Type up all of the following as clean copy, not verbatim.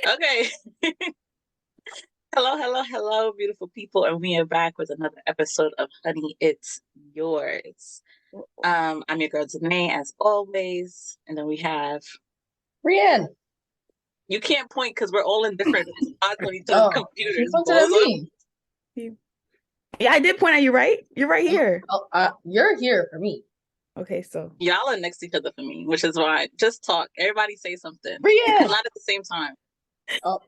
Okay. Hello, beautiful people, and we are back with another episode of Honey, It's Yours. I'm your girl Danae, as always, and then we have. Brienne. You can't point because we're all in different spots on each other's Oh, you computers. pointed at Bozo. me. Yeah, I did point at you, right? You're right here. You're here for me. Okay, so Y'all are next to each other for me, which is why just talk. Everybody say something. Brienne. Not at the same time. Oh,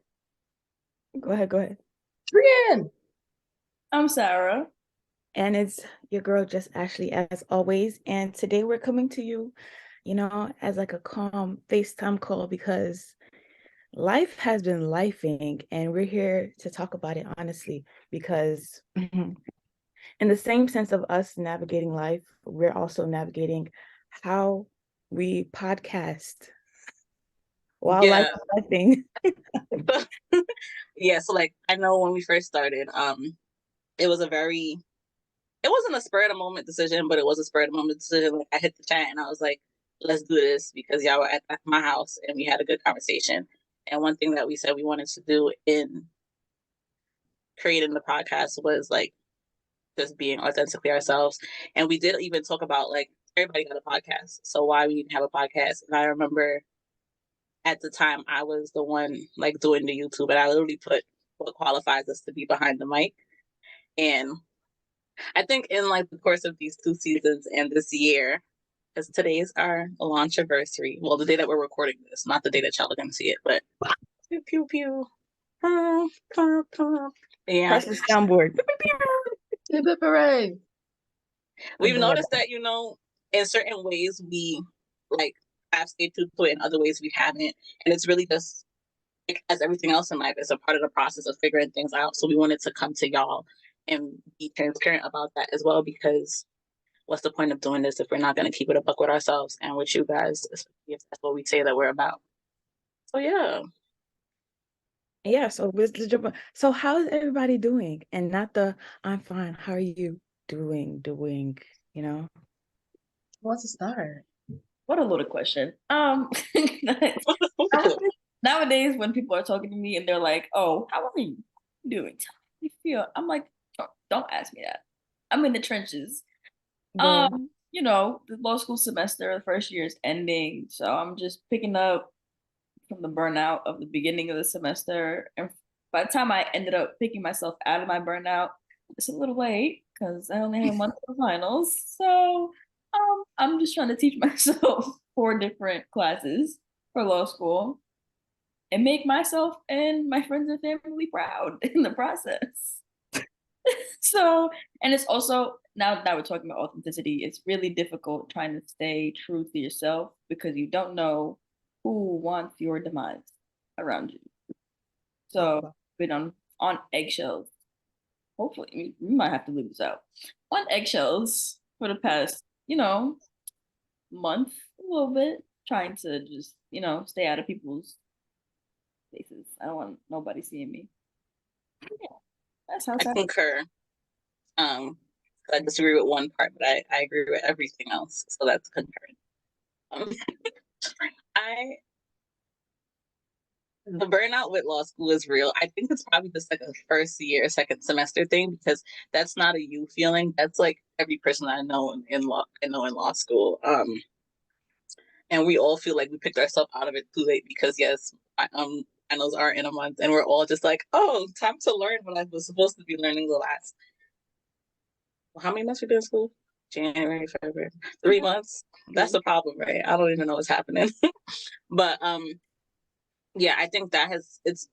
go ahead. Brienne. I'm Sarah. And it's your girl, just Ashley, as always. And today we're coming to you, as like a calm FaceTime call because life has been lifing, and we're here to talk about it honestly because in the same sense of us navigating life, we're also navigating how we podcast while life is lifing. Yeah, so like I know when we first started, it wasn't a spur of the moment decision, but it was a spur of the moment decision. Like I hit the chat and I was like, let's do this because y'all were at my house and we had a good conversation. And one thing that we said we wanted to do in creating the podcast was like just being authentically ourselves. And we did even talk about like everybody got a podcast. So why we didn't have a podcast. And I remember at the time I was the one like doing the YouTube and I literally put what qualifies us to be behind the mic. And I think in like the course of these 2 seasons and this year, because today is our launch anniversary. Well, the day that we're recording this, not the day that y'all are gonna see it, but pew pew pew. Yeah. Press the soundboard. Hooray. We've noticed that, in certain ways we like have stayed true to it, in other ways we haven't. And it's really just like as everything else in life, it's a part of the process of figuring things out. So we wanted to come to y'all and be transparent about that as well, because what's the point of doing this if we're not going to keep it a buck with ourselves and with you guys, especially if that's what we say that we're about. So yeah, so so how is everybody doing? And not the I'm fine, how are you doing, What's the start? What a loaded question. Nowadays, when people are talking to me and they're like, "Oh, how are you doing? How do you feel?" I'm like, "Don't ask me that. I'm in the trenches." Yeah. The law school semester, the first year is ending, so I'm just picking up from the burnout of the beginning of the semester. And by the time I ended up picking myself out of my burnout, it's a little late because I only have a month for finals. So I'm just trying to teach myself 4 different classes for law school and make myself and my friends and family proud in the process. So, and it's also, now that we're talking about authenticity, it's really difficult trying to stay true to yourself because you don't know who wants your demise around you. So, been on eggshells. Hopefully, we might have to leave this out. On eggshells for the past, month, a little bit, trying to just, stay out of people's faces. I don't want nobody seeing me. Yeah, that's how I concur. I disagree with one part, but I agree with everything else. So that's concurrent. The burnout with law school is real. I think it's probably just like a first year, second semester thing, because that's not a you feeling. That's like every person I know in law school. And we all feel like we picked ourselves out of it too late because yes, finals are in a month, and we're all just like, oh, time to learn what I was supposed to be learning the last. Well, how many months we been in school? January, February, 3 months. That's the problem, right? I don't even know what's happening. But yeah, I think it's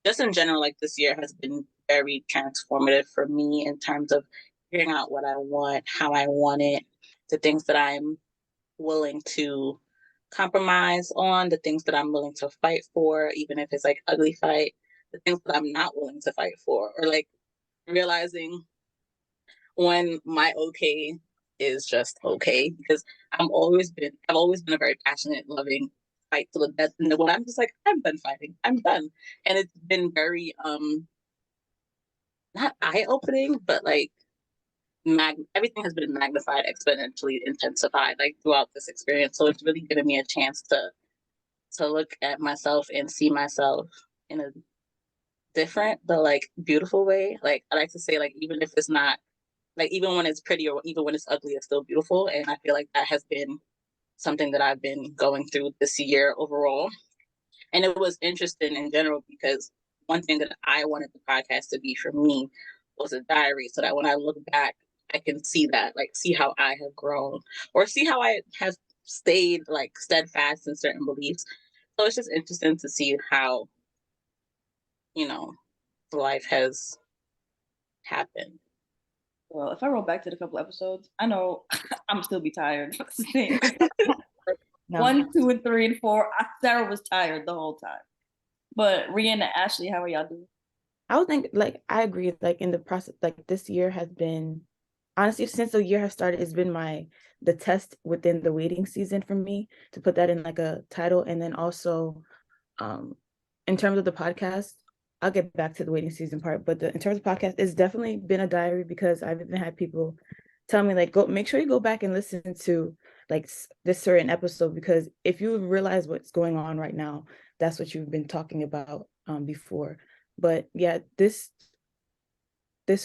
just in general, like this year has been very transformative for me in terms of figuring out what I want, how I want it, the things that I'm willing to compromise on, the things that I'm willing to fight for, even if it's like ugly fight, the things that I'm not willing to fight for, or like realizing when my okay is just okay, because I've always been a very passionate, loving, fight to the death. And when I'm just like, I'm done fighting, I'm done. And it's been very not eye opening, but like everything has been magnified, exponentially intensified like throughout this experience. So it's really given me a chance to to look at myself and see myself in a different but like beautiful way. Like I like to say, like even if it's not like even when it's pretty or even when it's ugly, it's still beautiful. And I feel like that has been something that I've been going through this year overall. And it was interesting in general because one thing that I wanted the podcast to be for me was a diary so that when I look back, I can see that, like, see how I have grown or see how I have stayed like steadfast in certain beliefs. So it's just interesting to see how, you know, life has happened. Well, if I roll back to the couple episodes, I know I'm still be tired. No. 1, 2, and 3, and 4. Sarah was tired the whole time. But Rihanna, Ashley, how are y'all doing? I would think like I agree, like in the process, like this year has been honestly since the year has started, it's been the test within the waiting season for me, to put that in like a title. And then also in terms of the podcast, I'll get back to the waiting season part, but in terms of podcast, it's definitely been a diary because I've even had people tell me like, go make sure you go back and listen to like this certain episode, because if you realize what's going on right now, that's what you've been talking about before. But yeah, this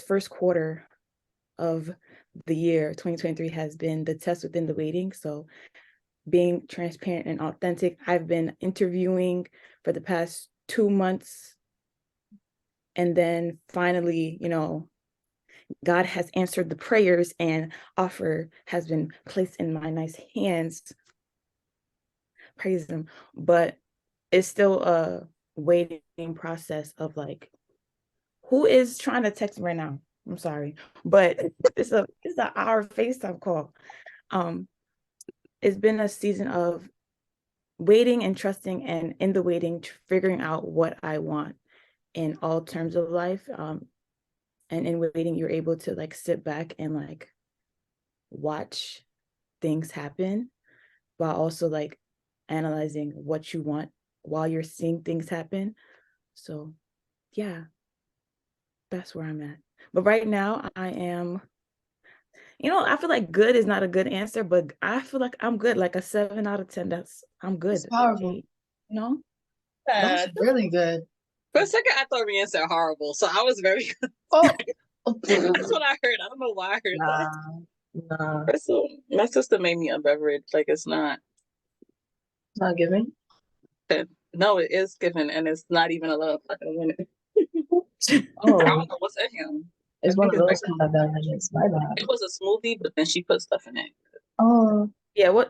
first quarter of the year 2023 has been the test within the waiting. So being transparent and authentic, I've been interviewing for the past 2 months, and then finally, God has answered the prayers and offer has been placed in my nice hands. Praise him. But it's still a waiting process of like, who is trying to text me right now? I'm sorry, but it's our FaceTime call. It's been a season of waiting and trusting, and in the waiting, figuring out what I want in all terms of life. And in waiting, you're able to like sit back and like watch things happen while also like analyzing what you want while you're seeing things happen. So yeah, that's where I'm at. But right now I am, I feel like good is not a good answer, but I feel like I'm good, like a 7 out of 10. I'm good. It's powerful. You know? That's really good. For a second, I thought Rihanna said horrible, so I was very. Oh, That's what I heard. I don't know why I heard that. nah, So my sister made me a beverage. Like it's not. not giving. No, it is given, and it's not even a little fucking minute. I Oh, don't know what's in him. I it's one think of it's those like kind of beverages. My bad. it was a smoothie, but then she put stuff in it. Oh, Yeah, what?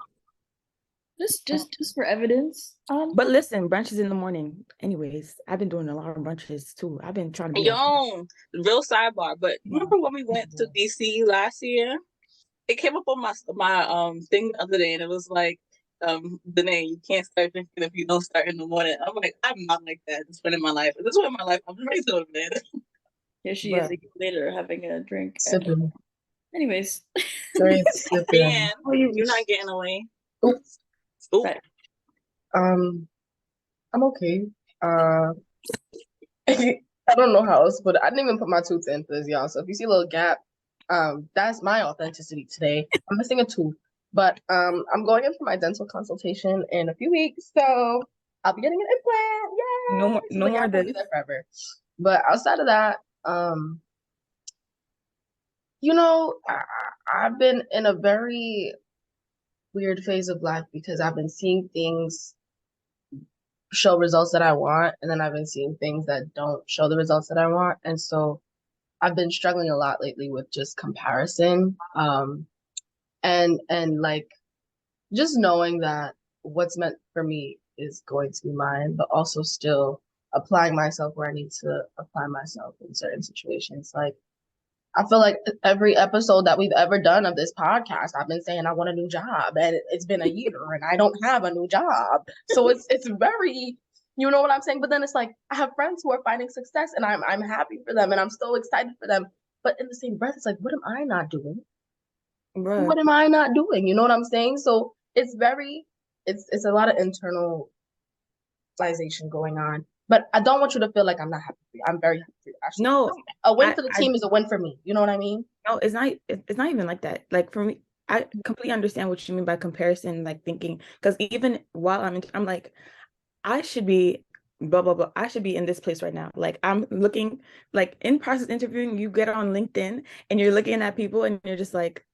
Just for evidence. But listen, brunches in the morning. Anyways, I've been doing a lot of brunches too. I've been trying to be Yo, real sidebar. But remember when we went to DC last year? It came up on my thing the other day, and it was like the name, you can't start drinking if you don't start in the morning. I'm like, I'm not like that. This point in my life. At this point in my life, I'm ready to go to bed. Here she is a year later having a drink. sipping. Anyways. Straight sipping. And you're not getting away. Oops. Oop. Right. I'm okay. I don't know how else, but I didn't even put my tooth in for this, y'all. So if you see a little gap, that's my authenticity today. I'm missing a tooth, but I'm going in for my dental consultation in a few weeks, so I'll be getting an implant. Yay! No more, So no the more gap of will be this. there forever. But outside of that, I've been in a very weird phase of life because I've been seeing things show results that I want, and then I've been seeing things that don't show the results that I want. And so I've been struggling a lot lately with just comparison. And like just knowing that what's meant for me is going to be mine, but also still applying myself where I need to apply myself in certain situations. Like I feel like every episode that we've ever done of this podcast, I've been saying I want a new job, and it's been a year, and I don't have a new job. So it's very, you know what I'm saying? But then it's like I have friends who are finding success, and I'm happy for them, and I'm so excited for them. But in the same breath, it's like, what am I not doing? Bruh. What am I not doing? You know what I'm saying? So it's a lot of internalization going on. But I don't want you to feel like I'm not happy for you. I'm very happy for you. Actually, No, a win for the team is a win for me. You know what I mean? no, it's not even like that. Like for me, I completely understand what you mean by comparison, like thinking, because even while I'm like, I should be blah blah blah. I should be in this place right now. Like I'm looking like in process interviewing, you get on LinkedIn and you're looking at people and you're just like,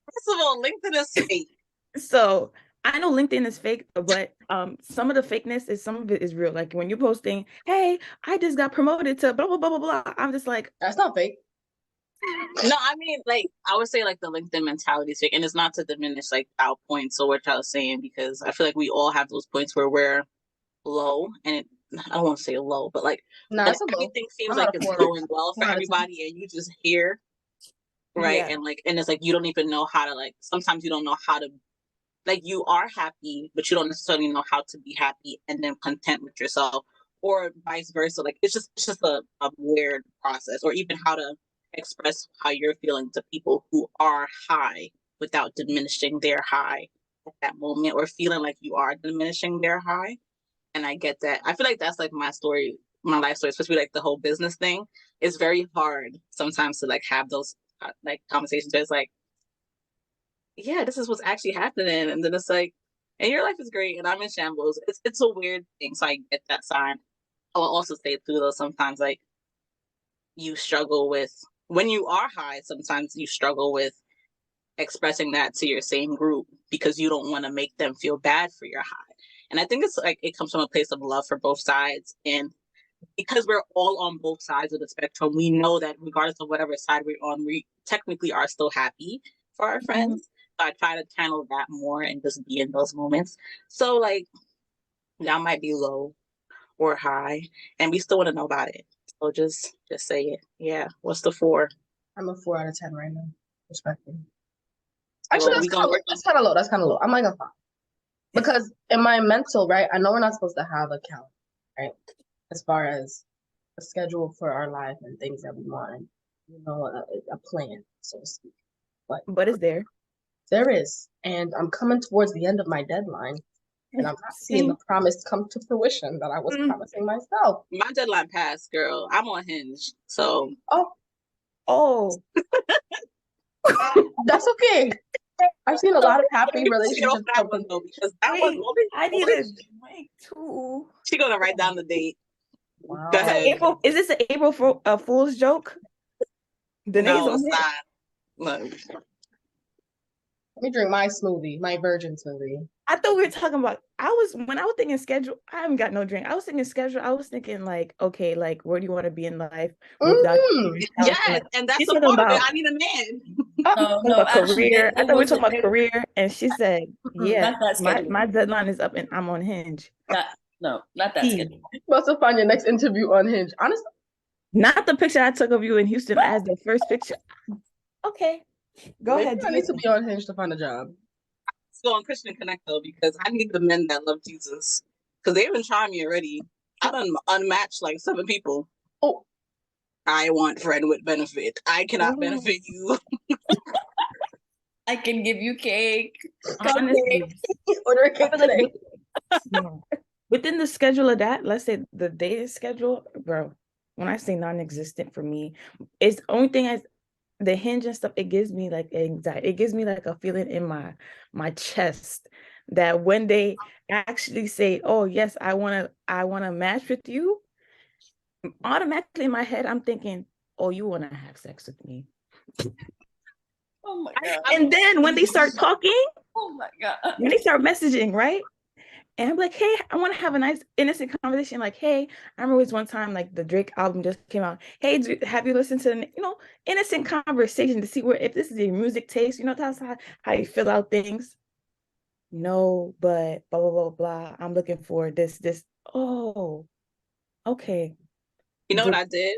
First of all, LinkedIn is fake. so I know LinkedIn is fake, but some of the fakeness is some of it is real. Like when you're posting, hey, I just got promoted to blah blah blah blah blah. I'm just like, That's not fake. No, I mean, like, I would say, like, the LinkedIn mentality is fake. And it's not to diminish, like, our points or what I was saying, because I feel like we all have those points where we're low. And I don't want to say low, but, like, Nah, when it's a low. everything seems I'm like not a it's four. going well for 4 out of 10. everybody, and you just hear, right? yeah. And it's like, you don't even know how to, like, sometimes you don't know how to, like, you are happy, but you don't necessarily know how to be happy and then content with yourself, or vice versa. Like, it's just a weird process, or even how to express how you're feeling to people who are high without diminishing their high at that moment, or feeling like you are diminishing their high. And I get that. I feel like that's like my story, my life story, especially like the whole business thing. It's very hard sometimes to like have those like conversations where it's like, yeah, this is what's actually happening. And then it's like, and your life is great and I'm in shambles. It's a weird thing. So I get that side. I will also say too though, sometimes like you struggle with, when you are high, sometimes you struggle with expressing that to your same group because you don't want to make them feel bad for your high. And I think it's like it comes from a place of love for both sides. And because we're all on both sides of the spectrum, we know that regardless of whatever side we're on, we technically are still happy for our friends. So I try to channel that more and just be in those moments. So like y'all might be low or high, and we still want to know about it. So just say it. Yeah. What's the 4? I'm a 4 out of 10 right now. Respectfully. Well, Actually, we gonna work on. that's kind of low. That's kind of low. I'm like a 5 because in my mental, right? I know we're not supposed to have a count, right? As far as a schedule for our life and things that we want, you know, a plan, so to speak. But it's there. There is, and I'm coming towards the end of my deadline, and I'm not seeing the promise come to fruition that I was promising myself. My deadline passed, girl. I'm on Hinge, so Oh, that's okay. I've seen a lot of happy relationships. That one though, because that was only. I need a drink too. She gonna write down the date. Wow. Go ahead. April, is this an April Fool's joke? Denise No, on it's it? not. Look. Let me drink my smoothie, my virgin smoothie. I thought we were talking about, when I was thinking schedule, I haven't got no drink. I was thinking schedule. I was thinking like, okay, like where do you want to be in life? Yes, and that's the part of it. I need a man. No, career. I thought we were talking about it, career, and she said, yeah, not that schedule. my deadline is up and I'm on Hinge. Not that schedule. You must have found your next interview on Hinge. Honestly. Not the picture I took of you in Houston as the first picture. Okay. Go ahead. I need to be on Hinge to find a job. Let's go on Christian Connect though, because I need the men that love Jesus. Because they've been trying me already. I done unmatched like 7 people. Oh, I want friend with benefit. I cannot benefit you. I can give you cake. Honestly, order a cake today. Within the schedule of that, let's say the dating schedule, bro. When I say non-existent for me, it's the only thing as the Hinge and stuff. It gives me like anxiety. It gives me like a feeling in my chest that when they actually say, "Oh yes, I wanna match with you," automatically in my head I'm thinking, "Oh, you wanna have sex with me." Oh my god! And then when they start talking, oh my god, when they start messaging, right? And I'm like, hey, I want to have a nice innocent conversation. Like, hey, I remember this one time, like the Drake album just came out. Hey, have you listened to, innocent conversation to see if this is your music taste, that's how you fill out things. No, but blah, blah, blah, blah. I'm looking for this. Oh, okay. You know what I did?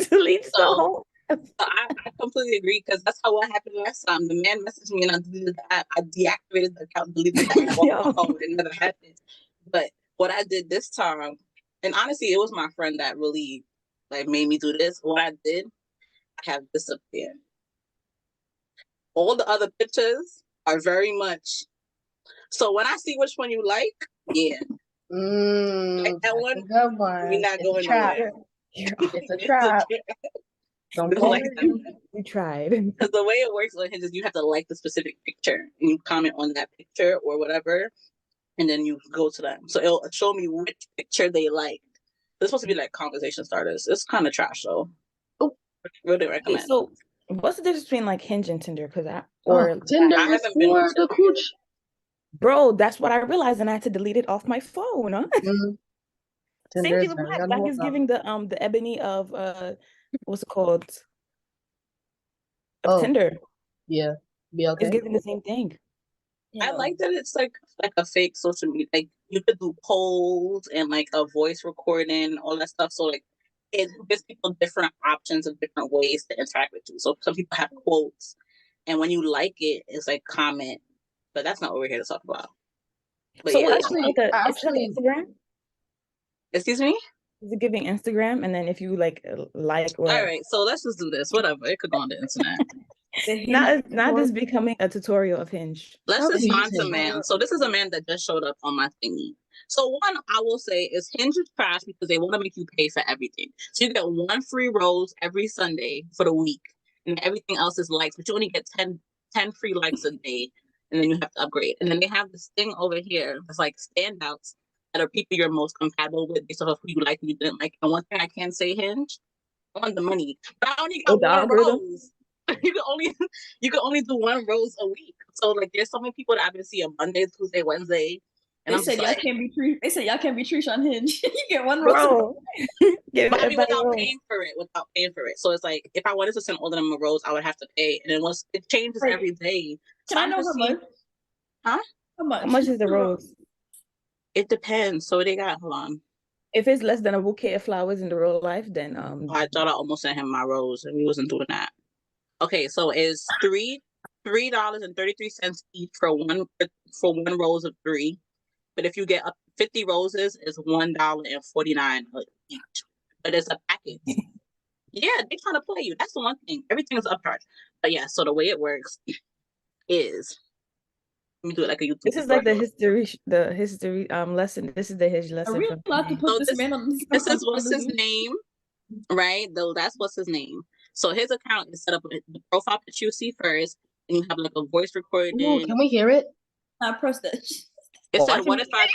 Delete the whole. I completely agree, because that's how what happened last time. The man messaged me and I deleted the app. I deactivated the account, deleted the app, walked my phone. It never happened. But what I did this time, and honestly, it was my friend that really like made me do this. What I did, I have disappeared. All the other pictures are very much. So when I see which one you like, yeah. Like that one, good one. We're not going nowhere. It's a trap. Don't like we tried. Because the way it works on Hinge is you have to like the specific picture and you comment on that picture or whatever. and then you go to them. So it'll show me which picture they liked. It's supposed to be like conversation starters. It's kind of trash though. Oh. Really Okay, recommend. so what's the difference between like Hinge and Tinder? Because Tinder I is haven't been for on the Tinder. cooch. bro, that's what I realized, and I had to delete it off my phone. Huh? Mm. Same Tinder thing is with very Black. Black is giving unwelcome. the ebony of what's it called? Of Oh, Tinder. yeah. Be It's okay. giving the same thing. I like that it's like a fake social media. Like you could do polls and like a voice recording, all that stuff. So like it gives people different options of different ways to interact with you. So some people have quotes, and when you like it, it's like comment. But that's not what we're here to talk about. But So yeah, what? Actually, It's like Instagram. excuse me. Is it giving Instagram? And then if you like or All right, so let's just do this. Whatever, it could go on the internet. not this becoming a tutorial of Hinge. Let's How just do you find some think? man. So this is a man that just showed up on my thingy. So one, I will say is Hinge is trash because they want to make you pay for everything. So you get one free rose every Sunday for the week, and everything else is likes, but you only get 10 free likes a day, and then you have to upgrade. And then they have this thing over here that's like standouts that are people you're most compatible with based off who you like and you didn't like. And one thing I can say, Hinge, I want the money. But I only got The one algorithm. rose. You can only do one rose a week. So like there's so many people that I've been seeing Monday, Tuesday, Wednesday. And They I'm said just y'all like, can't be tree. They said y'all can't be trees on Hinge. You get one rose. Bro, give but I mean everybody without rose. paying for it. So it's like if I wanted to send all of them a rose, I would have to pay. And then once it changes Wait, every day. So Can I I'm know just how seeing, much? huh? How much? How much is the rose? It depends. So they got hold on. If it's less than a bouquet of flowers in the real life, then I thought I almost sent him my rose and we wasn't doing that. Okay, so it's $3.33 each for one rose of three. But if you get up 50 roses, it's $1.49 each. But it's a package. Yeah, they trying to play you. That's the one thing. Everything is upcharged. But yeah, so the way it works is let me do it like a YouTube. this is like the history lesson. This is the his Are lesson we from allowed to today. put So this man on this? this is on what's the his Zoom? name, right? Though that's what's his name. So his account is set up with the profile that you see first, and you have like a voice Ooh, recording. can we hear it? I press that. It Oh, said, I can what if Matt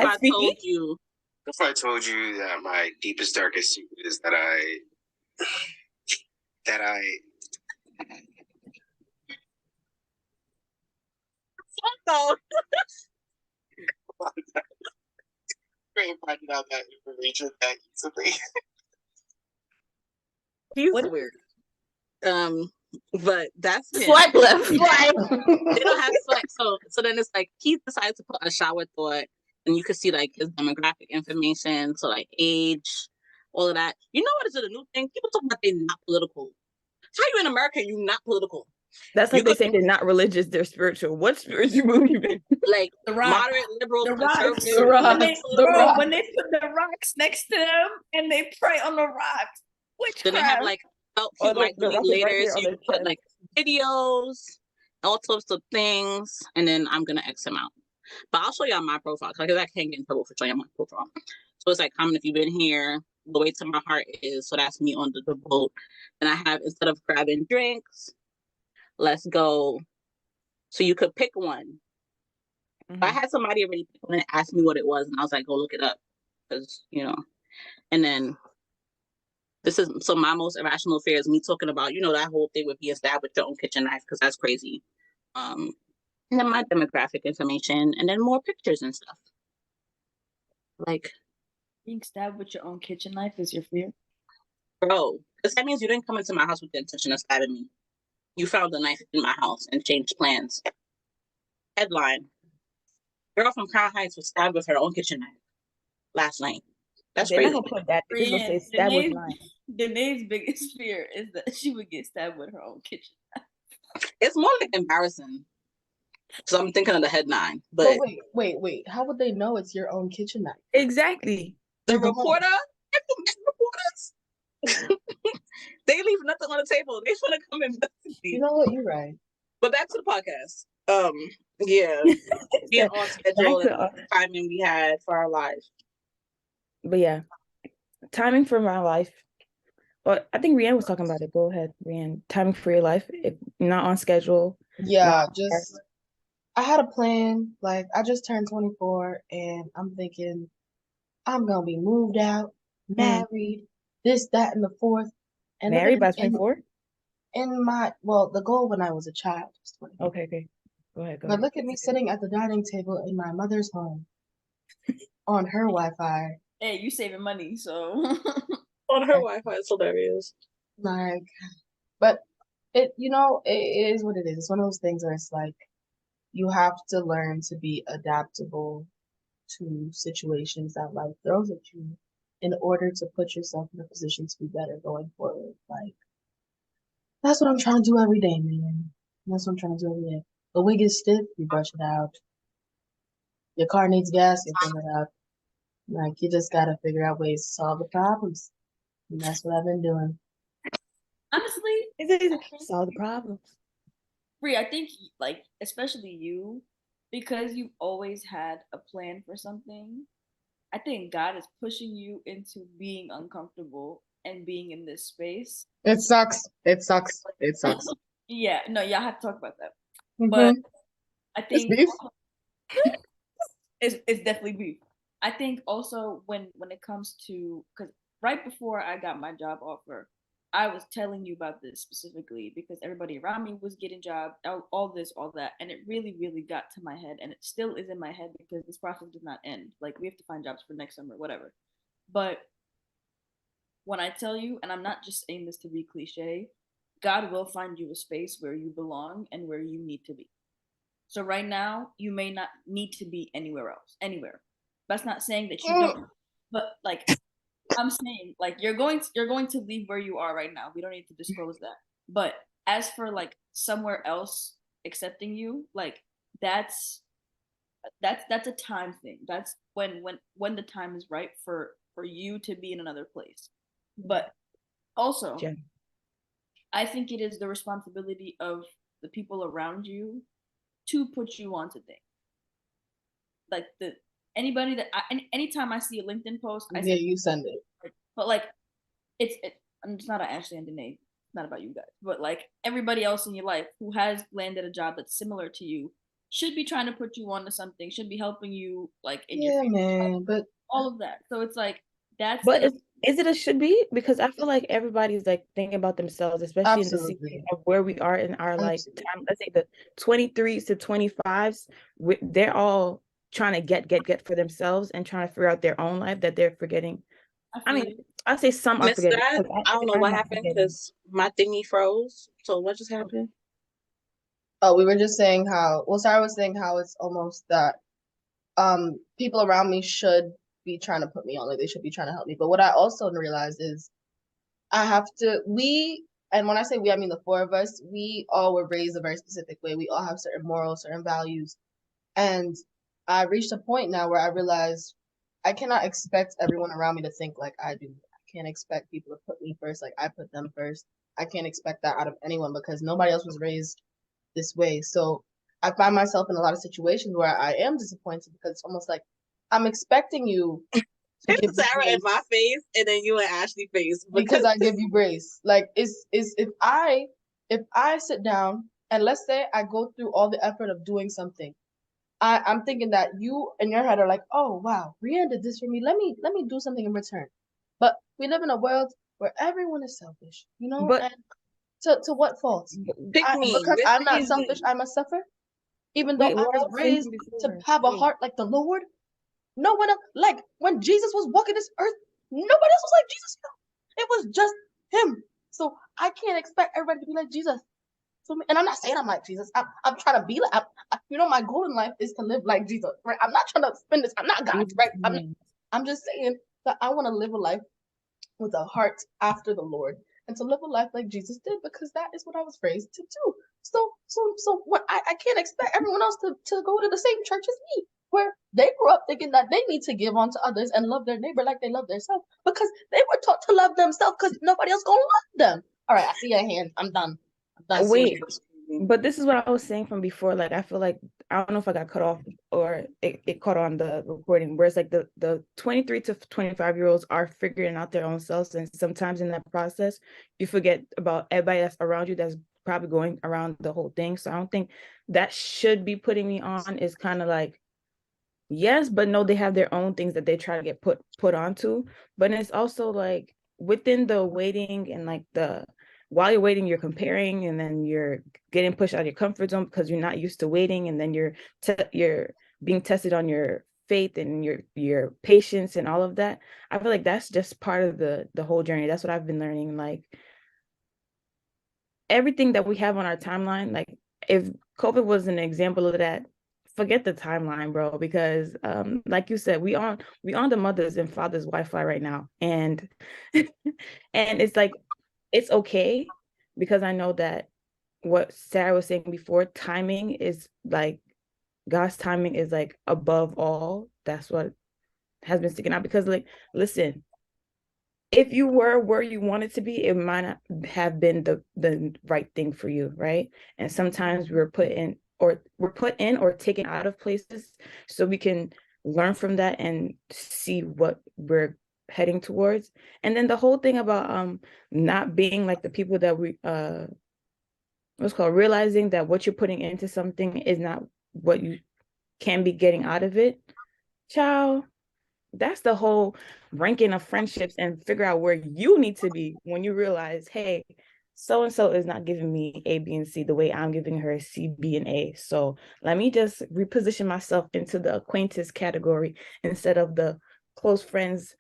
I speaking? told you If I told you that my deepest, darkest secret is that I so couldn't find out that information that easily. he's What? weird. But that's him. Swipe left. Swipe. They don't have swipe. So then it's like he decided to put a shower thought, and you can see like his demographic information, so like age, all of that. You know what is it a new thing? People talk about they're not political. How you in America? You not political? That's You like they could say they're not religious, they're spiritual. What spiritual movement? like The rock. moderate, liberal, The rocks. conservative. The rock. not When they, The political. rock. when they put the rocks next to them and they pray on the rocks. Then they have Witchcraft. like help Or you might the delete rock is right later, there so on you their can put chest. like videos, all sorts of things, and then I'm gonna X him out. But I'll show y'all my profile because I can't get in trouble for showing my profile. So it's like comment if you've been here. The way to my heart is so that's me on the boat. And I have instead of grabbing drinks, let's go. So you could pick one. I had somebody already pick one and ask me what it was, and I was like, go look it up because And then this is so my most irrational fear is me talking about that whole thing with being stabbed with your own kitchen knife because that's crazy. And then my demographic information, and then more pictures and stuff. Like, Being stabbed with your own kitchen knife is your fear. bro, because that means you didn't come into my house with the intention of stabbing me. You found the knife in my house and changed plans. Headline: Girl from Crown Heights was stabbed with her own kitchen knife last night. That's They're not crazy. gonna put that. They're just gonna say stab with mine. Danae's biggest fear is that she would get stabbed with her own kitchen. It's more like embarrassing. So I'm thinking of the headline, But but wait. How would they know it's your own kitchen knife? Exactly. the They go home. reporters, they leave nothing on the table. They want to come investigate. You know what? You're right. But back to the podcast. Yeah, being on schedule and the timing we had for our lives. But yeah, timing for my life. But I think Rianne was talking about it. Go ahead, Rianne. Timing for your life. If not on schedule. Yeah, just I had a plan. Like, I just turned 24, and I'm thinking I'm gonna be moved out, Mm. married, this, that, and the fourth. And look at Married by in 24? in my well, the goal when I was a child was 24. Okay, okay. Go ahead, go But ahead. look at me sitting at the dining table in my mother's home on her Wi-Fi. Hey, you saving money, so On her Wi-Fi, it's hilarious. Like, but it is what it is. It's one of those things where it's like you have to learn to be adaptable to situations that life throws at you in order to put yourself in a position to be better going forward. Like, that's what I'm trying to do every day, man. That's what I'm trying to do every day. The wig is stiff, you brush it out. Your car needs gas, you fill it out. Like, you just gotta figure out ways to solve the problems. And that's what I've been doing. honestly, It's I easy. think Solve the problems. Brie, I think like especially you, because you've always had a plan for something. I think God is pushing you into being uncomfortable and being in this space. It sucks. It sucks. It sucks. Yeah, no, y'all have to talk about that. But Mm-hmm. I It's think beef. it's definitely beef. I think also when it comes to because right before I got my job offer, I was telling you about this specifically because everybody around me was getting jobs, all this, all that, and it really, really got to my head, and it still is in my head because this process does not end. Like we have to find jobs for next summer, whatever. But when I tell you, and I'm not just saying this to be cliche, God will find you a space where you belong and where you need to be. So right now, you may not need to be anywhere else, anywhere. That's not saying that you don't, but like I'm saying, like you're going to leave where you are right now. We don't need to disclose that. But as for like somewhere else accepting you, like that's that's a time thing. That's when the time is right for you to be in another place. But also, Jen. I think it is the responsibility of the people around you to put you onto things. Like the anybody that anytime I see a LinkedIn post, I Yeah, say, you send it. but like it's not Ashley and Danae, it's not about you guys, but like everybody else in your life who has landed a job that's similar to you should be trying to put you onto something, should be helping you like in your Yeah, future, man. But all of that. So it's like that's But the is it a should be? Because I feel like everybody's like thinking about themselves, especially in the season absolutely. of where we are in our like Absolutely. time. Let's say the 23s to 25s, they're all trying to get for themselves and trying to figure out their own life that they're forgetting. I I feel mean, you. I say some are Missed forgetting that. because I don't know I'm what not happened forgetting. because my thingy froze. So what just happened? Oh, we were just saying how, well, Sarah was saying how it's almost that people around me should be trying to put me on, like they should be trying to help me. But what I also realized is I have to, and when I say we, I mean the four of us, we all were raised a very specific way. We all have certain morals, certain values. And I reached a point now where I realized I cannot expect everyone around me to think like I do. I can't expect people to put me first like I put them first. I can't expect that out of anyone because nobody else was raised this way. So I find myself in a lot of situations where I am disappointed because it's almost like I'm expecting you to give me Sarah in my grace face and then you in Ashley face because because I give you grace. Like is if I sit down and let's say I go through all the effort of doing something, I'm thinking that you in your head are like, oh wow, Brienne did this for me. Let me do something in return. But we live in a world where everyone is selfish, But and to what fault? pick me. Because Which I'm not selfish, reason? I must suffer, even though wait, I what I was was saying raised from to before. have a Wait, heart like the Lord. No one else, like when Jesus was walking this earth, nobody else was like Jesus. It was just him. So I can't expect everybody to be like Jesus. So, and I'm not saying I'm like Jesus. I'm trying to be like, my goal in life is to live like Jesus, right? I'm not trying to spend this. I'm not God, right? I'm just saying that I want to live a life with a heart after the Lord and to live a life like Jesus did because that is what I was raised to do. So what I can't expect everyone else to go to the same church as me where they grew up thinking that they need to give on to others and love their neighbor like they love themselves because they were taught to love themselves because nobody else gonna love them. All right, I see your hand. I'm done. I'm done seeing wait, you. but this is what I was saying from before. Like, I feel like I don't know if I got cut off or it caught on the recording. Whereas like the 23 to 25-year-olds are figuring out their own selves, and sometimes in that process, you forget about everybody that's around you that's probably going around the whole thing. So I don't think that should be putting me on. Is kind of like, yes, but no, they have their own things that they try to get put onto. But it's also like within the waiting and like the while you're waiting, you're comparing, and then you're getting pushed out of your comfort zone because you're not used to waiting, and then you're being tested on your faith and your patience and all of that. I feel like that's just part of the whole journey. That's what I've been learning. Like everything that we have on our timeline, like if COVID was an example of that, forget the timeline, bro, because like you said, we on the mothers and fathers Wi-Fi right now. And and it's like it's okay because I know that what Sarah was saying before, timing is like God's timing is like above all. That's what has been sticking out because like listen, if you were where you wanted to be, it might not have been the right thing for you, right? And sometimes we're put in or taken out of places so we can learn from that and see what we're heading towards. And then the whole thing about not being like the people that we what's called realizing that what you're putting into something is not what you can be getting out of it. Ciao. That's the whole ranking of friendships and figure out where you need to be when you realize, hey, so and so is not giving me A, B, and C the way I'm giving her C, B, and A. So let me just reposition myself into the acquaintance category instead of the close friends,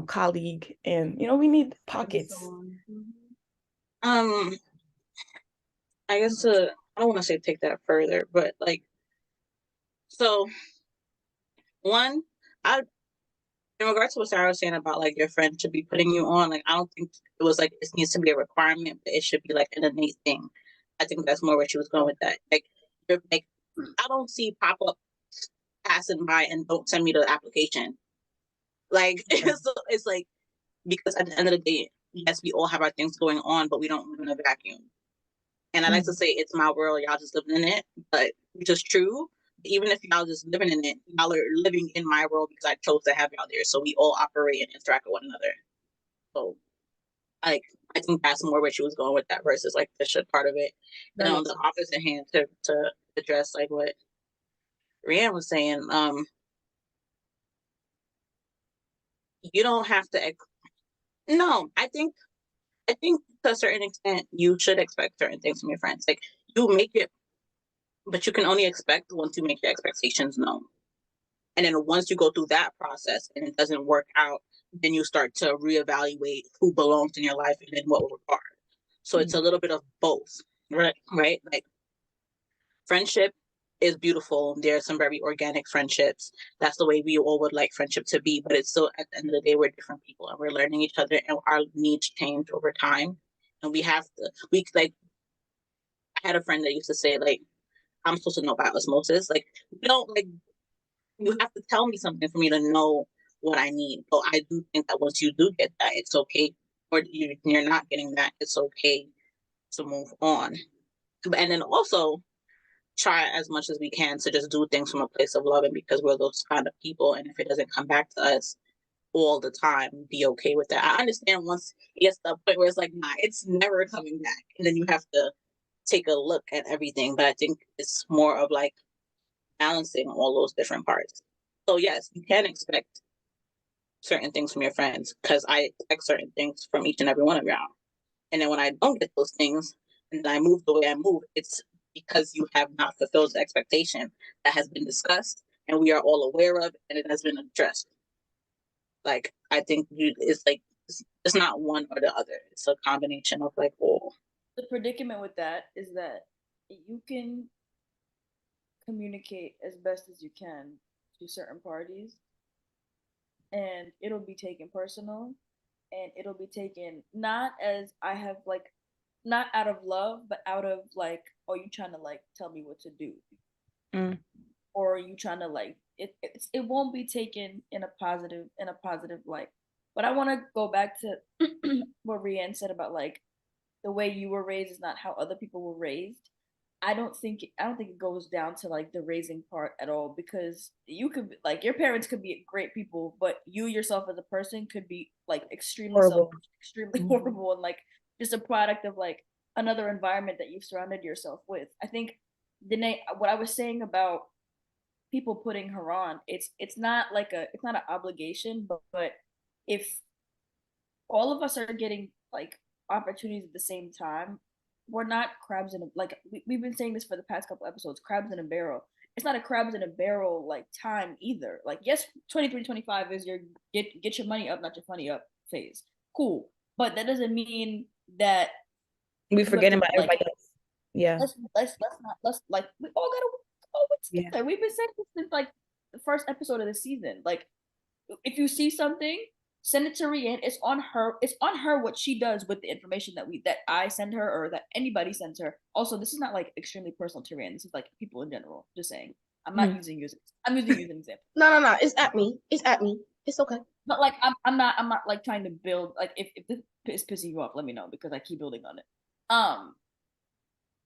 colleague, and we need pockets. I guess I don't want to say take that further, but like, so one, I in regards to what Sarah was saying about like your friend should be putting you on, like I don't think it was like it needs to be a requirement, but it should be like an innate thing. I think that's more where she was going with that. Like, you're, like I don't see pop up passing by and don't send me the application. Like it's like because at the end of the day, yes, we all have our things going on, but we don't live in a vacuum. And I like to say it's my world, y'all just living in it, but which is true. Even if y'all just living in it, y'all are living in my world because I chose to have y'all there. So we all operate and interact with one another. So like I think that's more where she was going with that versus like the shit part of it. And on the opposite hand, to address like what Rianne was saying, you don't have to no, I think to a certain extent you should expect certain things from your friends. Like you make it, but you can only expect once you make your expectations known. And then once you go through that process and it doesn't work out, then you start to reevaluate who belongs in your life and then what will require. So it's a little bit of both, right? Right? Like friendship is beautiful. There are some very organic friendships. That's the way we all would like friendship to be. But it's still at the end of the day, we're different people and we're learning each other and our needs change over time. And we have to like I had a friend that used to say, like, I'm supposed to know about osmosis. Like, you don't like you have to tell me something for me to know what I need. So I do think that once you do get that, it's okay. Or you're not getting that, it's okay to move on. And then also try as much as we can to just do things from a place of love and because we're those kind of people. And if it doesn't come back to us all the time, be okay with that. I understand once it gets to the point where it's like, nah, it's never coming back. And then you have to take a look at everything. But I think it's more of like balancing all those different parts. So yes, you can expect certain things from your friends because I expect certain things from each and every one of y'all. And then when I don't get those things and then I move the way I move, it's because you have not fulfilled the expectation that has been discussed and we are all aware of and it has been addressed. Like I think it's like it's not one or the other. It's a combination of like all. The predicament with that is that you can communicate as best as you can to certain parties and it'll be taken personal and it'll be taken not as I have like not out of love but out of like oh you trying to like tell me what to do or you trying to like it won't be taken in a positive light. But I want to go back to what Rianne said about like the way you were raised is not how other people were raised. I don't think it goes down to like the raising part at all because you could like your parents could be great people, but you yourself as a person could be like extremely Horrible. selfish, extremely horrible, and like just a product of like another environment that you've surrounded yourself with. I think Danae, what I was saying about people putting her on, it's not like it's not an obligation, but if all of us are getting like opportunities at the same time, we're not crabs in a like we've been saying this for the past couple episodes, crabs in a barrel. It's not a crabs in a barrel like time either. Like yes, 23, 25 is your get your money up, not your funny up phase. Cool. But that doesn't mean that We you have forgetting to about like everybody else. Yeah. let's not let's like we all gotta go Yeah. together. We've been saying this since like the first episode of the season. Like if you see something, send it to Rianne. It's on her. It's on her what she does with the information that I send her or that anybody sends her. Also, this is not like extremely personal to Rianne. This is like people in general. Just saying. I'm not using you. I'm using you as an example. No. It's at me. It's at me. It's okay. But like I'm not like trying to build like if this is pissing you off, let me know because I keep building on it.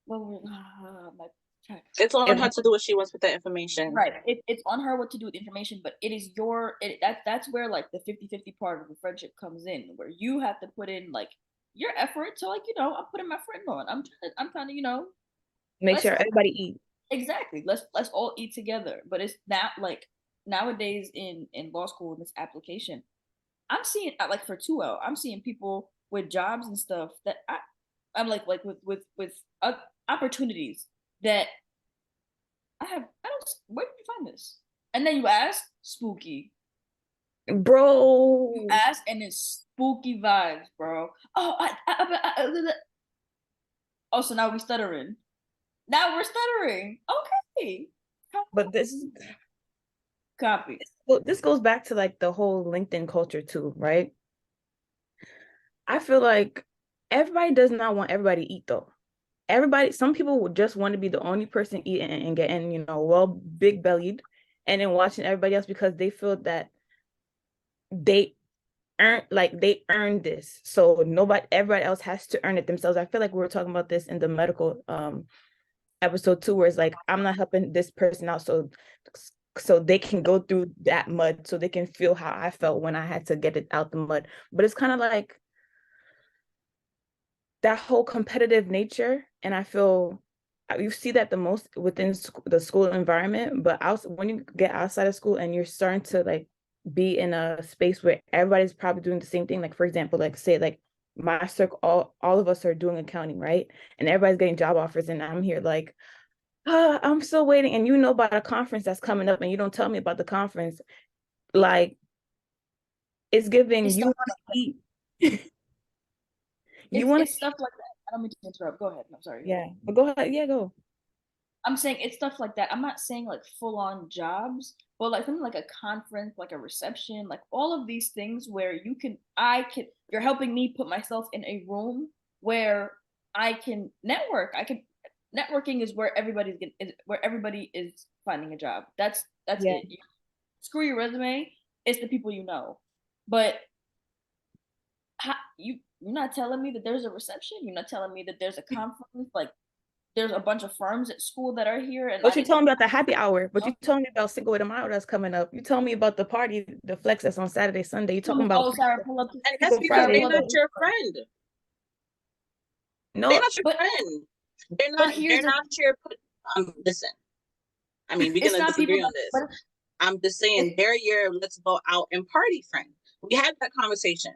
Well, my It's on her to do what she wants with that information. right. It's on her what to do with information, but it is that's where like the 50-50 part of the friendship comes in, where you have to put in like your effort to like, I'm putting my friend on. I'm trying to, Make let's sure everybody eat. exactly. Let's all eat together. But it's not like nowadays in law school in this application, I'm seeing like for 2L, I'm seeing people with jobs and stuff that I'm like with opportunities that I don't. Where did you find this? And then you ask, spooky. Bro. You ask, and it's spooky vibes, bro. Oh, so now we stuttering. Now we're stuttering. Okay. But this is Copy. well, this goes back to like the whole LinkedIn culture too, right? I feel like everybody does not want everybody to eat though. Some people would just want to be the only person eating and getting, well, big bellied, and then watching everybody else because they feel that they they earned this. So everybody else has to earn it themselves. I feel like we were talking about this in the medical episode too, where it's like, I'm not helping this person out so they can go through that mud, so they can feel how I felt when I had to get it out the mud. But it's kind of like that whole competitive nature, and I feel you see that the most within the school environment, but when you get outside of school and you're starting to like be in a space where everybody's probably doing the same thing, like for example, like say like my circle, all of us are doing accounting, right? And everybody's getting job offers, and I'm here like, I'm still waiting, and about a conference that's coming up and you don't tell me about the conference. Like, it's giving It's you stuff, want to eat. You want it's stuff like that. I don't mean to interrupt. Go ahead. I'm sorry. Yeah, but go ahead. Yeah, go. I'm saying it's stuff like that. I'm not saying like full on jobs, but like something like a conference, like a reception, like all of these things where you're helping me put myself in a room where I can network. Networking is where where everybody is finding a job. That's Yeah. it. Screw your resume. It's the people you know. But you're not telling me that there's a reception. You're not telling me that there's a conference. Like there's a bunch of firms at school that are here, and But you told me about the happy hour. But you told me about Single with a Mile that's coming up. You told me about the party, the flex that's on Saturday, Sunday. You talking about Sarah, pull up. And that's because they're not your friend. No, they're not your friend. They're not. They're not your. Listen. I mean, we're gonna disagree on this. I'm just saying they're your let's go out and party friend. We had that conversation.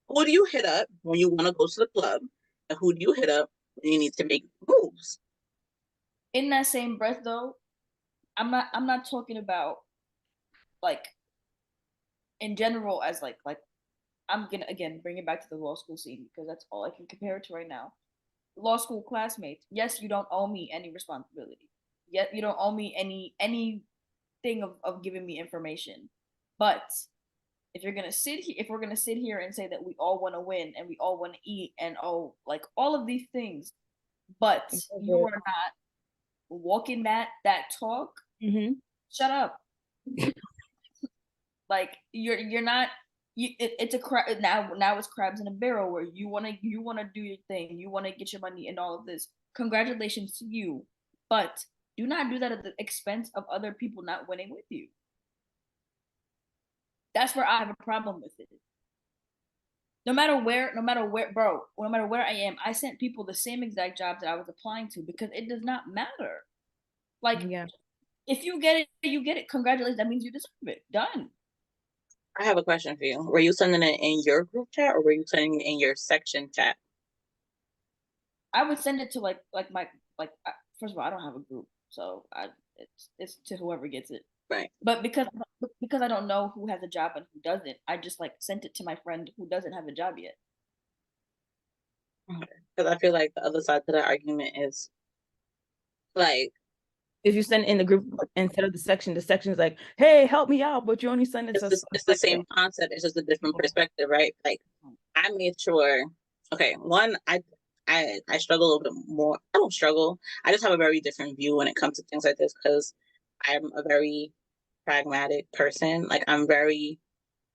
Who do you hit up when you want to go to the club, and who do you hit up when you need to make moves? In that same breath, though, I'm not talking about like in general as like I'm gonna again bring it back to the law school scene because that's all I can compare it to right now. Law school classmates. Yes, you don't owe me any responsibility. Yet you don't owe me anything of giving me information. But if we're gonna sit here and say that we all want to win and we all want to eat and like all of these things, but you are not walking that talk, shut up. Like you're not. It's a crab now. It's crabs in a barrel where you wanna do your thing. You wanna get your money and all of this. Congratulations to you, but do not do that at the expense of other people not winning with you. That's where I have a problem with it. no matter where, bro, no matter where I am, I sent people the same exact jobs that I was applying to because it does not matter. Like, Yeah. if you get it, you get it. Congratulations. That means you deserve it. Done. I have a question for you. Were you sending it in your group chat or were you sending it in your section chat? I would send it to like my first of all, I don't have a group, so it's to whoever gets it. Right. But because I don't know who has a job and who doesn't, I just like sent it to my friend who doesn't have a job yet. Because I feel like the other side to that argument is like, if you send it in the group instead of the section is like, hey, help me out, but you only send it to it's the same concept. It's just a different perspective, right? Like, I made sure. Okay, one, I struggle a little bit more. I don't struggle. I just have a very different view when it comes to things like this because I'm a very pragmatic person. Like, I'm very.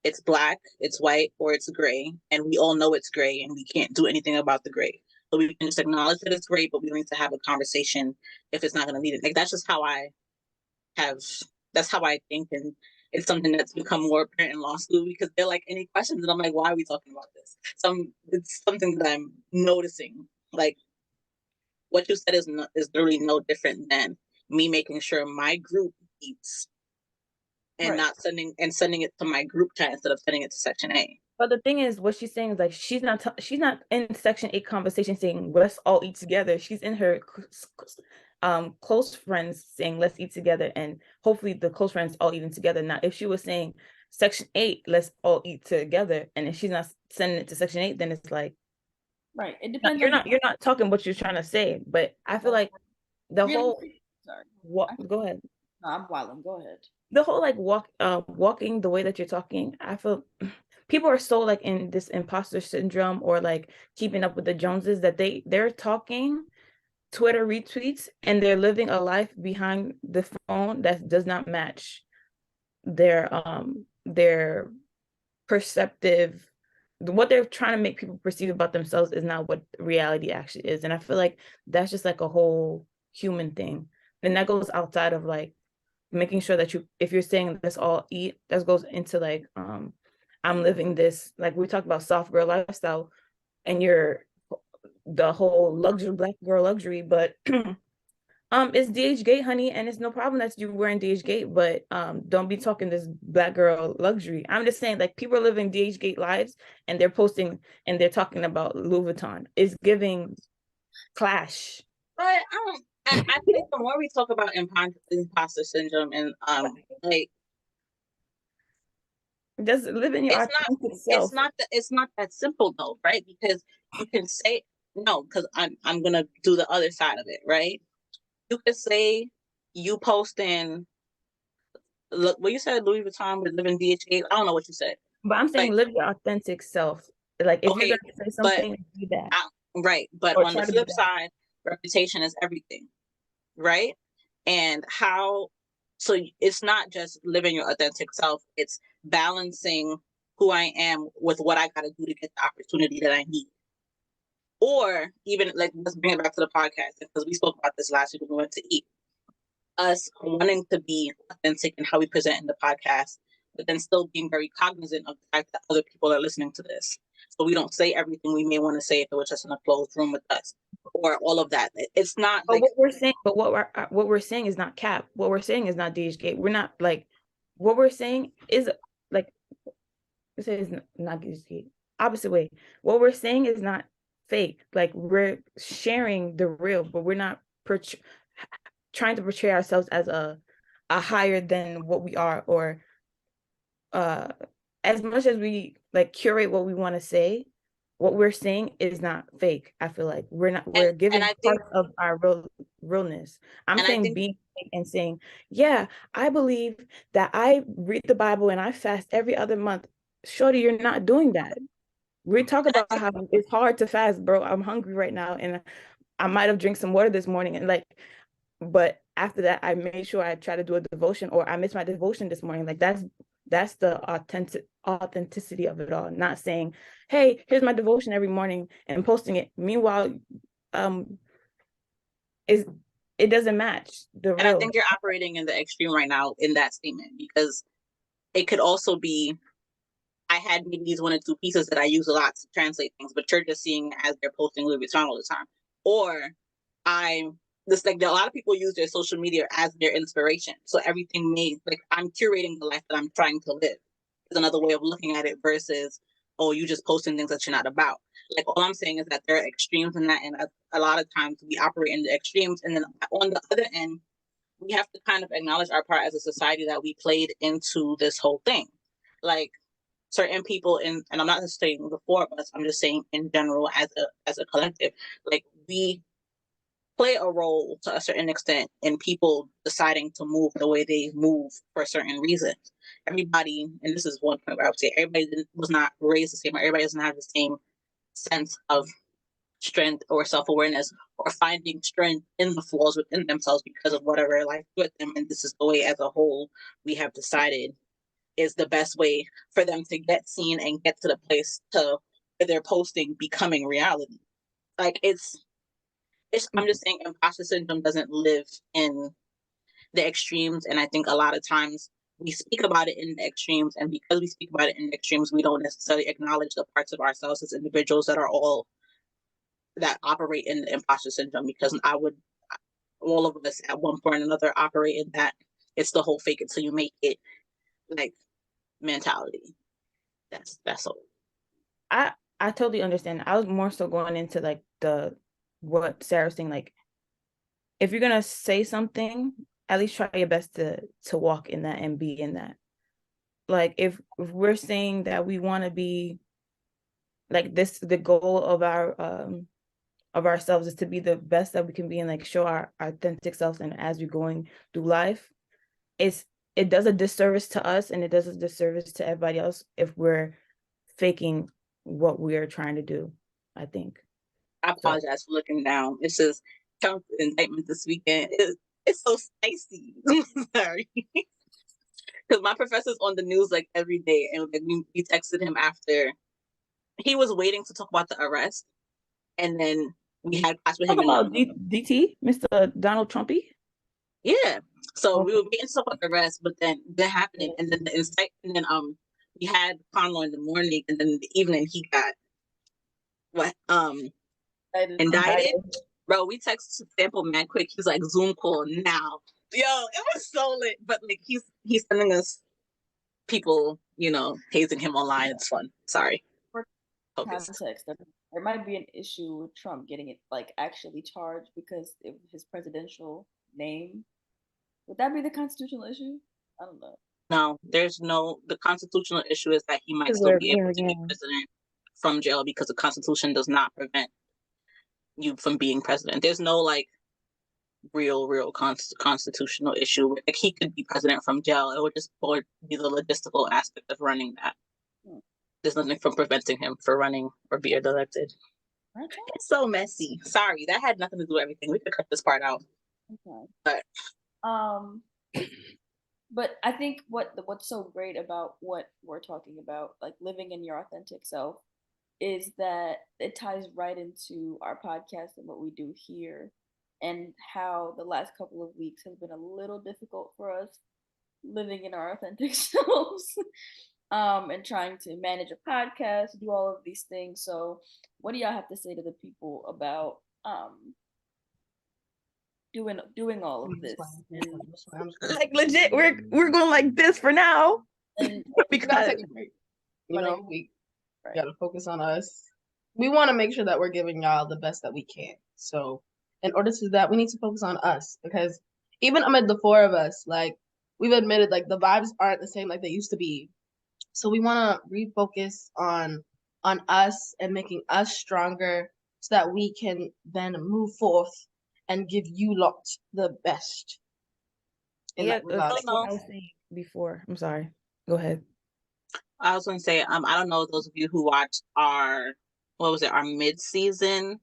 It's black, it's white, or it's gray, and we all know it's gray, and we can't do anything about the gray. So we can just acknowledge that it's gray, but we don't need to have a conversation if it's not going to lead it. Like, that's just how I have. That's how I think, and it's something that's become more apparent in law school because they're like, any questions, and I'm like, why are we talking about this? It's something that I'm noticing. Like, what you said is literally no different than me making sure my group eats and Right. not sending it to my group chat instead of sending it to section A. But the thing is, what she's saying is like she's not in section 8 conversation saying let's all eat together. She's in her close friends saying let's eat together, and hopefully the close friends all eating together. Now, if she was saying section 8, let's all eat together, and if she's not sending it to section 8, then it's like, right. It depends. You're not talking what you're trying to say. But I feel like the really? whole Sorry. Go ahead. No, I'm wilding. Go ahead. The whole like walking the way that you're talking, I feel people are so like in this imposter syndrome or like keeping up with the Joneses that they're talking Twitter retweets and they're living a life behind the phone that does not match their perceptive. What they're trying to make people perceive about themselves is not what reality actually is. And I feel like that's just like a whole human thing. And that goes outside of like making sure that if you're saying let's all eat, that goes into like I'm living this, like we talked about soft girl lifestyle, and you're the whole luxury, black girl luxury, but it's DH Gate, honey, and it's no problem that you wearing DH Gate, but don't be talking this black girl luxury. I'm just saying, like, people are living DH Gate lives and they're posting and they're talking about Louis Vuitton. It's giving clash. But I think the more we talk about imposter syndrome and like, just live in your authentic self. It's not that simple though, right? Because you can say no, because I'm gonna do the other side of it, right? You could say you posting, look, what you said, Louis Vuitton would live in DHA. I don't know what you said, but I'm saying like, live your authentic self. Like if okay, you're gonna say something, do that. Right, but Or on the flip side, reputation is everything, right? And so it's not just living your authentic self, it's balancing who I am with what I got to do to get the opportunity that I need. Or even like, let's bring it back to the podcast because we spoke about this last week when we went to eat. Us wanting to be authentic in how we present in the podcast, but then still being very cognizant of the fact that other people are listening to this. So we don't say everything we may want to say if it was just in a closed room with us, or all of that. It's not but like what we're saying is not cap. What we're saying is not DHgate. We're not like what we're saying is like this is not DHgate. Opposite way. What we're saying is not fake. Like we're sharing the real, but we're not trying to portray ourselves as a higher than what we are, or as much as we like curate what we want to say, what we're saying is not fake. I feel like we're giving parts of our realness. I'm saying being fake and saying, yeah, I believe that I read the Bible and I fast every other month. Shorty, you're not doing that. We talk about how it's hard to fast, bro. I'm hungry right now and I might have drank some water this morning and like, but after that I made sure I try to do a devotion, or I missed my devotion this morning. Like that's the authenticity of it all. Not saying, hey, here's my devotion every morning and posting it. Meanwhile, it doesn't match the real. And I think you're operating in the extreme right now in that statement, because it could also be, I had maybe these one or two pieces that I use a lot to translate things, but you're just seeing as they're posting Louis Vuitton all the time. Or I'm this like a lot of people use their social media as their inspiration. So everything made like I'm curating the life that I'm trying to live is another way of looking at it versus, oh, you just posting things that you're not about. Like all I'm saying is that there are extremes in that, and a lot of times we operate in the extremes, and then on the other end, we have to kind of acknowledge our part as a society that we played into this whole thing. Like certain people in, and I'm not just saying the four of us, I'm just saying in general as a collective, like we play a role to a certain extent in people deciding to move the way they move for certain reasons. Everybody, and this is one point where I would say everybody was not raised the same, or everybody doesn't have the same sense of strength or self-awareness or finding strength in the flaws within themselves because of whatever life with them. And this is the way as a whole we have decided is the best way for them to get seen and get to the place to where they're posting becoming reality. Like I'm just saying imposter syndrome doesn't live in the extremes. And I think a lot of times we speak about it in the extremes. And because we speak about it in the extremes, we don't necessarily acknowledge the parts of ourselves as individuals that operate in the imposter syndrome. Because all of us at one point or another operate in that. It's the whole fake it till you make it like mentality. That's all. I totally understand. I was more so going into like what Sarah's saying, like if you're gonna say something, at least try your best to walk in that and be in that. Like if we're saying that we want to be like this, the goal of ourselves is to be the best that we can be and like show our authentic selves, and as we're going through life, it does a disservice to us and it does a disservice to everybody else if we're faking what we're trying to do, I think. I apologize for looking down. It's just Trump's indictment this weekend. It's so spicy. Sorry. Because my professor's on the news like every day, and like, we texted him after he was waiting to talk about the arrest, and then we had class with him. Talk about DT, Mr. Donald Trumpy. Yeah. So we were waiting to talk about the arrest, but then that happened, and then the insight, and then we had Conlo in the morning, and then in the evening he got what indicted. Bro, we texted Sample man quick. He's like, Zoom call now. Yo, it was so lit. But like he's sending us people, hazing him online. It's fun. Sorry. Context, there might be an issue with Trump getting it like actually charged because of his presidential name. Would that be the constitutional issue? I don't know. No, the constitutional issue is that he might still be able to be president from jail because the Constitution does not prevent you from being president. There's no like real constitutional issue. Like he could be president from jail. It would just be the logistical aspect of running that. There's nothing from preventing him from running or being elected. Okay. It's so messy. Sorry, that had nothing to do with everything. We could cut this part out. Okay. But I think what's so great about what we're talking about, like living in your authentic self, is that it ties right into our podcast and what we do here, and how the last couple of weeks has been a little difficult for us living in our authentic selves. And trying to manage a podcast, do all of these things. So what do y'all have to say to the people about doing all of this? And, like legit, we're going like this for now. And because we gotta focus on us. We want to make sure that we're giving y'all the best that we can. So in order to do that, we need to focus on us, because even amid the four of us, like we've admitted, like the vibes aren't the same like they used to be. So we want to refocus on us and making us stronger so that we can then move forth and give you lot the best. That's what I was saying before. I'm sorry. Go ahead. I was going to say, I don't know those of you who watched our mid-season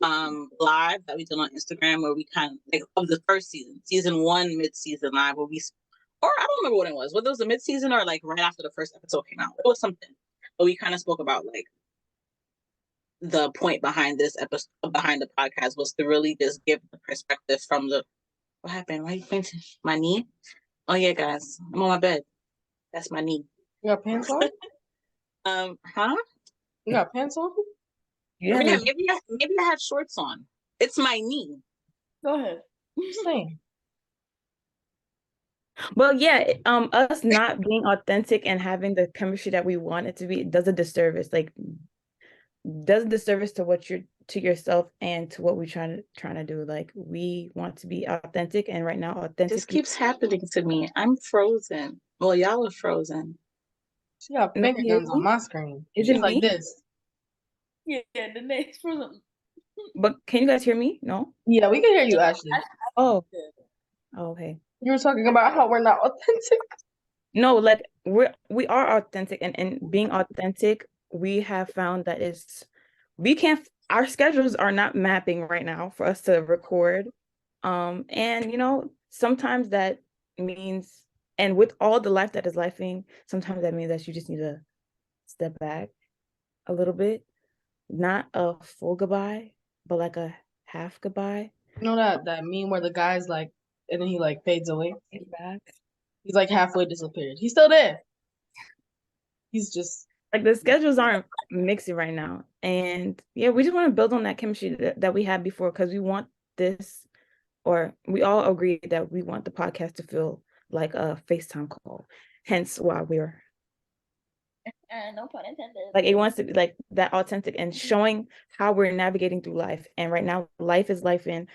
live that we did on Instagram, where we kind of like of the first season 1 mid-season live, where I don't remember what it was, whether it was a mid-season or like right after the first episode came out. It was something, but we kind of spoke about like the point behind this episode, behind the podcast, was to really just give the perspective from what happened? Why are you pointing? My knee? Oh yeah, guys, I'm on my bed. That's my knee. Your pants on? Huh? You got pants on? You I mean, haven't. maybe I have shorts on. It's my knee. Go ahead. Same. Well, yeah, us not being authentic and having the chemistry that we want it to be does a disservice. Like, does a disservice to what you're to yourself and to what we're trying to do. Like, we want to be authentic, and right now, This authentic. keeps happening to me. I'm frozen. Well, y'all are frozen. She got No, finger is guns on my screen. is She's it like me? this. Yeah, the next person. But can you guys hear me? No. Yeah, we can hear you, Ashley. Oh. Oh, okay. You were talking about how we're not authentic. No, like we are authentic, and in being authentic, we have found that we can't our schedules are not mapping right now for us to record. And sometimes that means, and with all the life that is lifing, sometimes that means that you just need to step back a little bit, not a full goodbye, but like a half goodbye. You know that meme where the guy's like, and then he like fades away. Get back. He's like halfway disappeared. He's still there. He's just Like, the schedules aren't mixing right now. And yeah, we just want to build on that chemistry that we had before, because we want this, or we all agree that we want the podcast to feel like a FaceTime call. Hence why we're No pun intended. like, it wants to be like that authentic and showing how we're navigating through life. And right now, life is life, and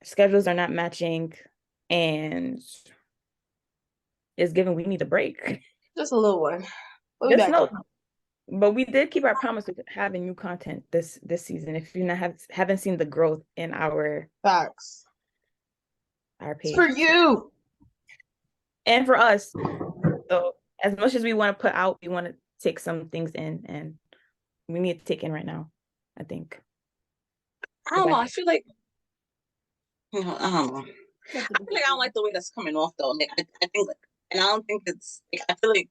schedules are not matching, and it's given we need a break. just a little one. We'll be Just back. know, but we did keep our promise with having new content this season. If you haven't seen the growth in our Facts. It's page, for you. and for us. So as much as we want to put out, we want to take some things in, and we need to take in right now, I think. I don't know. I feel like, I don't know. I feel like I don't like the way that's coming off though. Like I think, and I don't think it's. Like, I feel like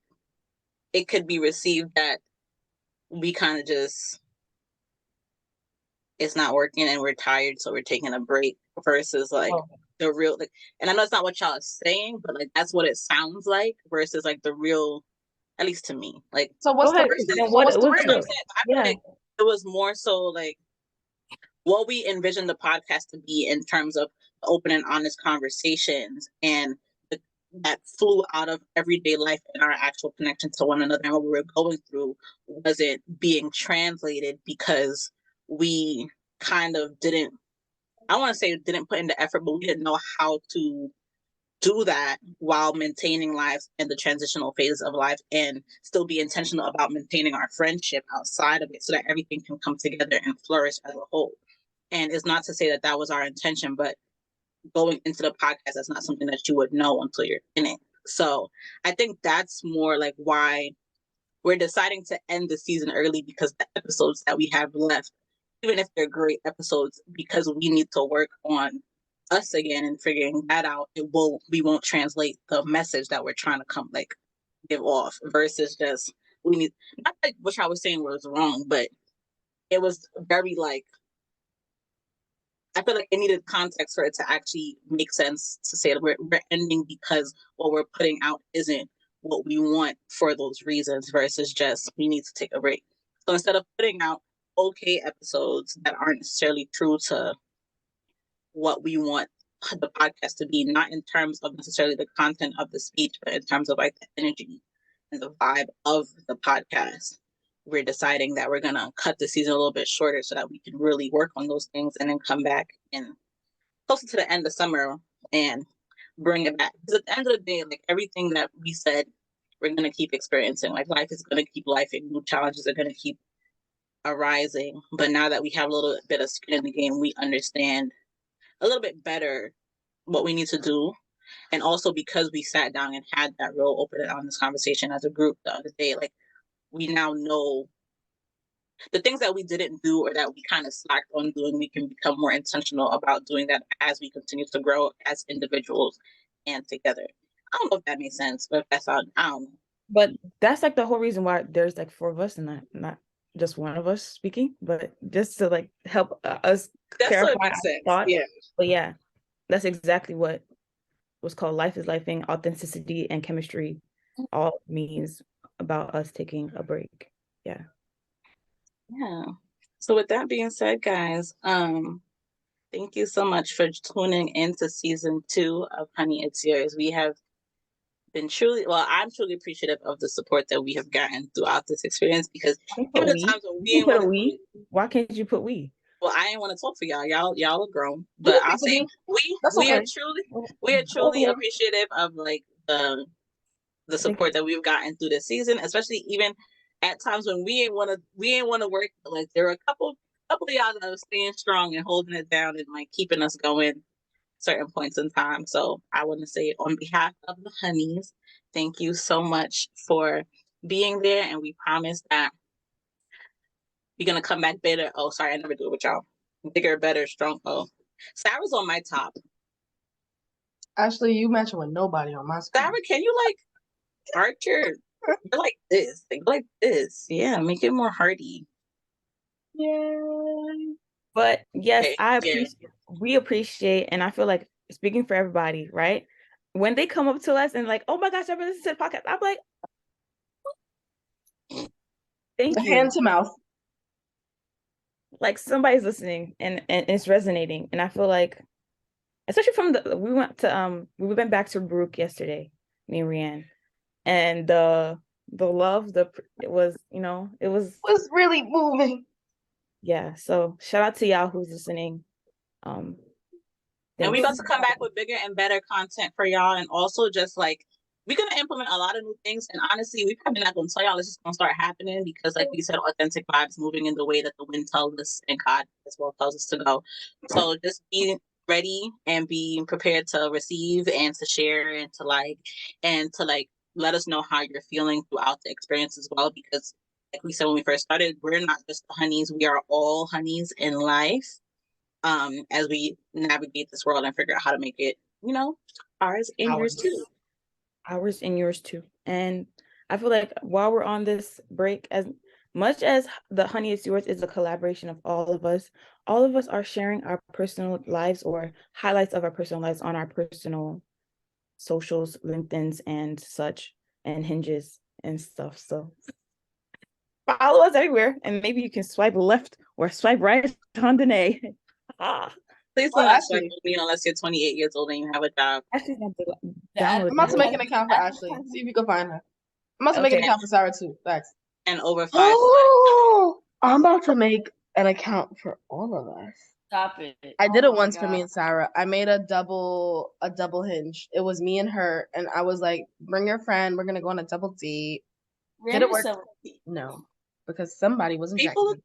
it could be received that we kind of just it's not working and we're tired, so we're taking a break versus like the real like. And I know it's not what y'all are saying, but like that's what it sounds like versus like the real. At least to me, like. So what's Go ahead. the Then what's the was real? I'm saying, I feel like it was more so like what we envisioned the podcast to be in terms of open and honest conversations, and that flew out of everyday life and our actual connection to one another and what we were going through wasn't being translated because we kind of didn't, I want to say didn't put in the effort, but we didn't know how to do that while maintaining lives in the transitional phases of life and still be intentional about maintaining our friendship outside of it so that everything can come together and flourish as a whole. And it's not to say that that was our intention, but going into the podcast, that's not something that you would know until you're in it. So I think that's more like why we're deciding to end the season early, because the episodes that we have left, even if they're great episodes, because we need to work on us again and figuring that out, we won't translate the message that we're trying to give off versus just we need, not like what I was saying was wrong, but it was very like, I feel like it needed context for it to actually make sense to say that we're ending because what we're putting out isn't what we want for those reasons versus just we need to take a break. So instead of putting out okay episodes that aren't necessarily true to what we want the podcast to be, not in terms of necessarily the content of the speech, but in terms of like the energy and the vibe of the podcast, we're deciding that we're going to cut the season a little bit shorter so that we can really work on those things and then come back in closer to the end of summer and bring it back. Because at the end of the day, like everything that we said, we're going to keep experiencing. Like life is going to keep life and new challenges are going to keep arising. But now that we have a little bit of skin in the game, we understand a little bit better what we need to do. And also because we sat down and had that real open and honest conversation as a group the other day, like we now know the things that we didn't do or that we kind of slacked on doing, we can become more intentional about doing that as we continue to grow as individuals and together. I don't know if that makes sense, but if that's all, I don't know. But that's like the whole reason why there's like 4 of us and not just one of us speaking, but just to like help us clarify our thoughts. Yeah. But yeah, that's exactly what was called Life is Lifing, authenticity and chemistry all means about us taking a break. Yeah. Yeah. So with that being said, guys, thank you so much for tuning into season 2 of Honey It's Yours. We have been I'm truly appreciative of the support that we have gotten throughout this experience, because even the times when we You ain't put a want to we. Why can't you put we? well, I ain't want to talk for y'all. Y'all are grown. You But can I'll speak say with me. That's we are okay. truly appreciative of like the support that we've gotten through this season, especially even at times when we ain't want to work. Like there were a couple of y'all that are staying strong and holding it down and like keeping us going certain points in time. So I want to say on behalf of the honeys, thank you so much for being there, and we promise that we're gonna come back better. Oh, sorry, I never do it with y'all. Bigger, better, strong. Oh, Sarah's on my top. Ashley, you mentioned with nobody on my screen. Sarah, can you like Archer? You're like this. Like this. Yeah, make it more hearty. Yay. But yes, Okay, we appreciate, and I feel like speaking for everybody, right? When they come up to us and like, oh my gosh, I've been listening to the podcast, I'm like, thank you. Hand to mouth. Like somebody's listening and it's resonating. And I feel like, especially from we went back to Brooke yesterday, me and Rianne. And the love, it was really moving. Yeah. So shout out to y'all who's listening. and we're about to come back with bigger and better content for y'all, and also just like we're gonna implement a lot of new things. And honestly, we probably not gonna tell y'all. It's just gonna start happening because, like we said, authentic vibes moving in the way that the wind tells us and God as well tells us to go. So just be ready and be prepared to receive and to share and to like let us know how you're feeling throughout the experience as well. Because, like we said when we first started, we're not just the honeys; we are all honeys in life. As we navigate this world and figure out how to make it, ours and yours too. Ours and yours too. And I feel like while we're on this break, as much as the Honey It's Yours is a collaboration of all of us are sharing our personal lives or highlights of our personal lives on our personal socials, LinkedIn's and such, and Hinges and stuff. So follow us everywhere, and maybe you can swipe left or swipe right on Danae. Please do not swipe with me unless you're 28 years old and you have a job. Ashley's I'm about to make an account for Ashley. See if you can find her. I'm about to make an account for Sarah too. Thanks. And over 5. Oh, I'm about to make an account for all of us. Stop it. I did it once for me and Sarah. I made a double Hinge. It was me and her, and I was like, bring your friend, we're gonna go on a double date. Did it work? No, because somebody wasn't checking.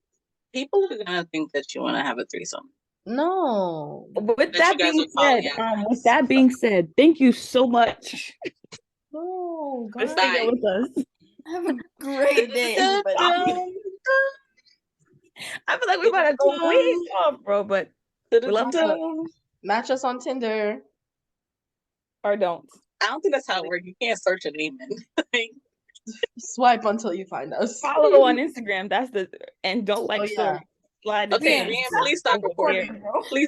People are gonna think that you want to have a threesome. No. With that being said, thank you so much. Oh, for staying with us. Have a great day. I feel like we're about to go way off, bro, but we love to match us on Tinder. Or don't. I don't think that's how it works. You can't search a name in. Swipe until you find us. Follow on Instagram. And don't like stories. Okay, please stop recording. Please